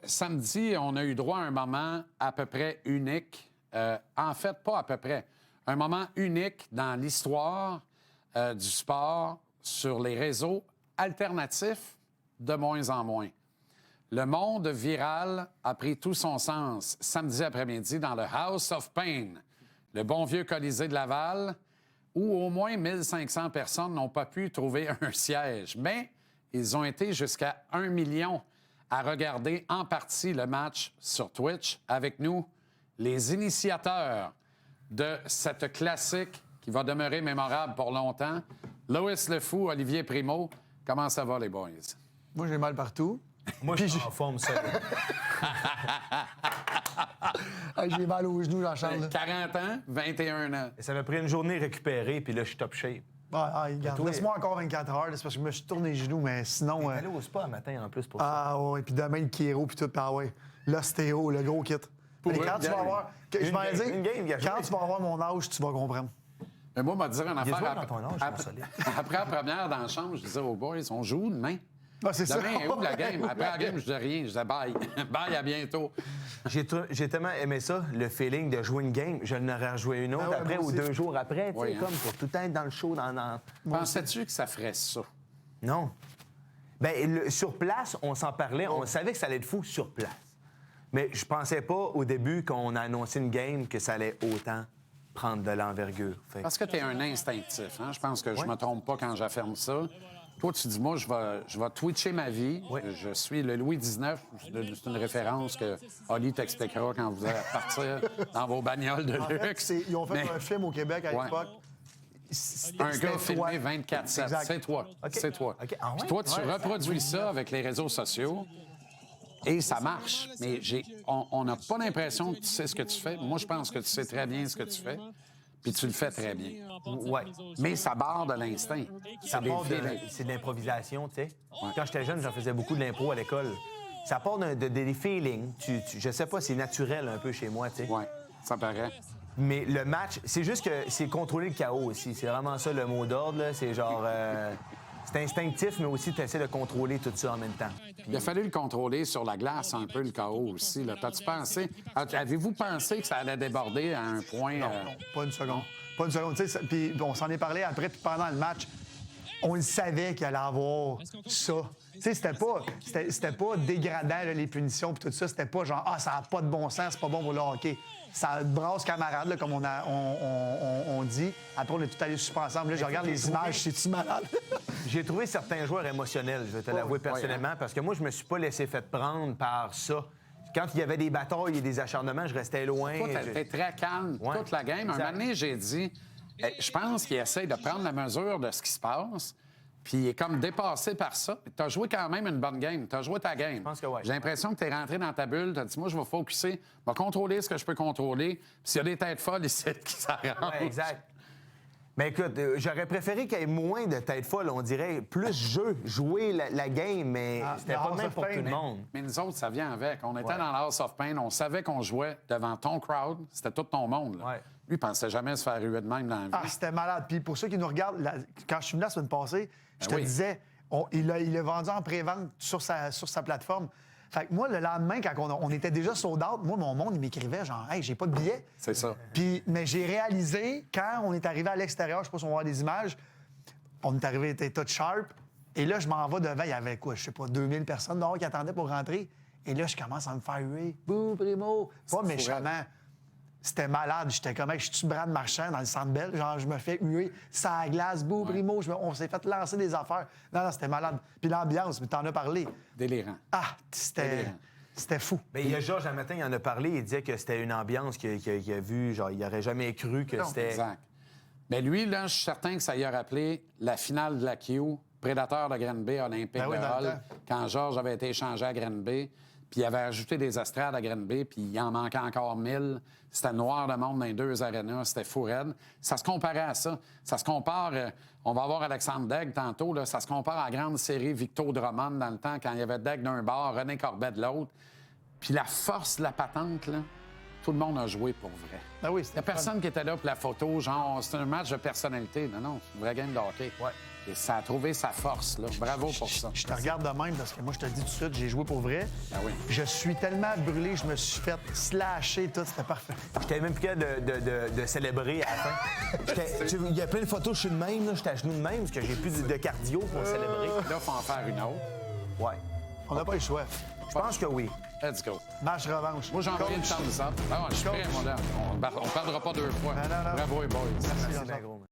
samedi, on a eu droit à un moment à peu près unique. En fait, pas à peu près. Un moment unique dans l'histoire du sport sur les réseaux alternatifs de moins en moins. Le monde viral a pris tout son sens samedi après-midi dans le House of Pain, le bon vieux Colisée de Laval, où au moins 1500 personnes n'ont pas pu trouver un siège. Mais ils ont été jusqu'à 1 million à regarder en partie le match sur Twitch. Avec nous, les initiateurs de cette classique qui va demeurer mémorable pour longtemps. Louis Le Fou, Olivier Primo. Comment ça va, les boys? Moi, j'ai mal partout. Moi, je suis en forme, ça. J'ai mal aux genoux, Jean-Charles. 40 ans, 21 ans. Ça m'a pris une journée récupérée, puis là, je suis top shape. Regarde, laisse-moi encore 24 heures, c'est parce que je me suis tourné les genoux, mais sinon... T'es allé au spa un matin, en plus, pour ça. Ah ouais, puis demain, le chiro, puis tout, puis ah ouais. L'ostéo, le gros kit. Mais quand tu vas avoir... Je m'en ai dit, quand tu vas avoir mon âge, tu vas comprendre. Mais moi, on va te dire une affaire. Dans ton âge, mon solide. Après la première dans la chambre, je disais aux boys, on joue demain. Ah, c'est ça. Demain est où la game? Après la game, je dis rien. Je disais bye. Bye, à bientôt. J'ai tellement aimé ça, le feeling de jouer une game. Je n'aurais rejoué une autre ouais, après moi ou aussi. 2 jours après, tu sais, Oui, hein. comme pour tout le temps être dans le show. Pensais-tu que ça ferait ça? Non. Bien, sur place, on s'en parlait. On savait que ça allait être fou sur place. Mais je pensais pas au début, quand on a annoncé une game, que ça allait autant prendre de l'envergure. Parce que tu es un instinctif. Hein? Je pense que je me trompe pas quand j'affirme ça. Toi, tu dis, moi, je vais twitcher ma vie. Oui. Je suis le Louis XIX. C'est une référence que Oli t'expliquera quand vous allez partir dans vos bagnoles de En fait, luxe. ils ont fait Mais un film au Québec à Ouais. l'époque. un gars C'était toi. filmé 24/7. Exact. C'est toi. OK. C'est toi. OK. Ah ouais? Puis toi, tu Ouais, reproduis ça avec les réseaux sociaux. Et ça marche. Mais on n'a pas l'impression que tu sais ce que tu fais. Moi, je pense que tu sais très bien ce que tu fais. Puis tu le fais très bien. Ouais. Mais ça barre de l'instinct. Ça C'est part des de, feelings. c'est de l'improvisation, tu sais. Quand j'étais jeune, j'en faisais beaucoup de l'impro à l'école. Ça part des feelings. Je sais pas, c'est naturel un peu chez moi, tu sais. Oui, ça paraît. Mais le match, c'est juste que c'est contrôler le chaos aussi. C'est vraiment ça le mot d'ordre, là. C'est genre... c'est instinctif, mais aussi tu essaies de contrôler tout ça en même temps. Il a fallu le contrôler sur la glace, un peu le chaos aussi. Là. T'as-tu pensé... Avez-vous pensé que ça allait déborder à un point... Non, pas une seconde. Pas une seconde. Tu sais, puis on s'en est parlé après, puis pendant le match, on le savait qu'il allait avoir ça. Tu sais, c'était pas dégradant, là, les punitions puis tout ça. C'était pas genre, ça n'a pas de bon sens, c'est pas bon pour le hockey. Ça brasse camarade, là, comme on dit. Après, on est tout allé super ensemble. Là, je regarde les images, c'est-tu malade? J'ai trouvé certains joueurs émotionnels, je vais te l'avouer personnellement, parce que moi, je me suis pas laissé fait prendre par ça. Quand il y avait des batailles et des acharnements, je restais loin. Toi, t'es très calme Ouais. toute la game. Un Exact. moment donné, j'ai dit, je pense qu'il essaie de prendre la mesure de ce qui se passe, puis il est comme dépassé par ça. T'as joué quand même une bonne game. T'as joué ta game. Je pense que oui. J'ai l'impression que t'es rentré dans ta bulle. T'as dit, moi, je vais focusser, je vais contrôler ce que je peux contrôler. Puis s'il y a des têtes folles ici qui s'arrangent. Ouais, exact. Mais écoute, j'aurais préféré qu'il y ait moins de têtes folles, on dirait. Plus jouer la game, mais c'était pas House même of pour Pain, tout le monde. Mais nous autres, ça vient avec. On était Ouais. dans le House of Pain. On savait qu'on jouait devant ton crowd. C'était tout ton monde. Là. Ouais. Lui, il pensait jamais se faire ruer de même dans la vie. C'était malade. Puis pour ceux qui nous regardent, quand je suis venu la semaine passée, je te oui. disais, il l'a vendu en pré-vente sur sa plateforme. Fait que moi, le lendemain, quand on était déjà sold out, moi, mon monde, il m'écrivait genre, hey, j'ai pas de billet. C'est ça. Mais j'ai réalisé, quand on est arrivé à l'extérieur, je sais pas si on va voir des images, on est arrivé, était tout sharp, et là, je m'en vais devant, il y avait quoi, je sais pas, 2000 personnes dehors qui attendaient pour rentrer, et là, je commence à me faire huer. Bouh, Primo! Pas méchamment. C'était malade. J'étais comme, je suis Brad Marchand dans le Centre Bell. Genre, je me fais huer. Ça à glace, Bouh, Primo. On s'est fait lancer des affaires. Non, c'était malade. Puis l'ambiance, mais t'en as parlé. Délirant. C'était fou. Mais il y a Georges, un matin, il en a parlé, il disait que c'était une ambiance qu'il a vue, genre, il n'aurait jamais cru que c'était... Exact. Mais lui, là, je suis certain que ça y a rappelé la finale de la Q, Prédateur de Granby, Olympique Ben oui, de dans le Hull, temps. quand Georges avait été échangé à Granby, puis il avait ajouté des estrades à Granby, puis il en manquait encore 1000. C'était noir de monde dans les 2 arénas, c'était fou raide. Ça se comparait à ça. Ça se compare, on va voir Alexandre Daigle tantôt, là, ça se compare à la grande série Victor Drummond dans le temps, quand il y avait Daigle d'un bord, René Corbet de l'autre. Puis la force de la patente, là, tout le monde a joué pour vrai. Ah oui, Il n'y a personne qui était là pour la photo, genre, c'est un match de personnalité. Non, c'est une vraie game de hockey. Ouais. Et ça a trouvé sa force, là. Bravo pour ça. Je te regarde de même parce que moi, je te dis tout de suite, j'ai joué pour vrai. Ah oui. Je suis tellement brûlé, je me suis fait slasher, tout, c'était parfait. J'étais même plus capable de célébrer à la fin. Il y a plein de photos, je suis de même, là, j'étais à genoux de même parce que j'ai plus de cardio pour célébrer. Là, il faut en faire une autre. Ouais. On n'a pas le choix. Je pense que oui. Let's go. Match revanche. Moi, j'ai envoyé une Coach. thumbs up. Ah, je suis prêt, mon gars. On ne perdra pas deux fois. Non. Bravo, les boys. Merci, Merci Jean-Charles. bien gros.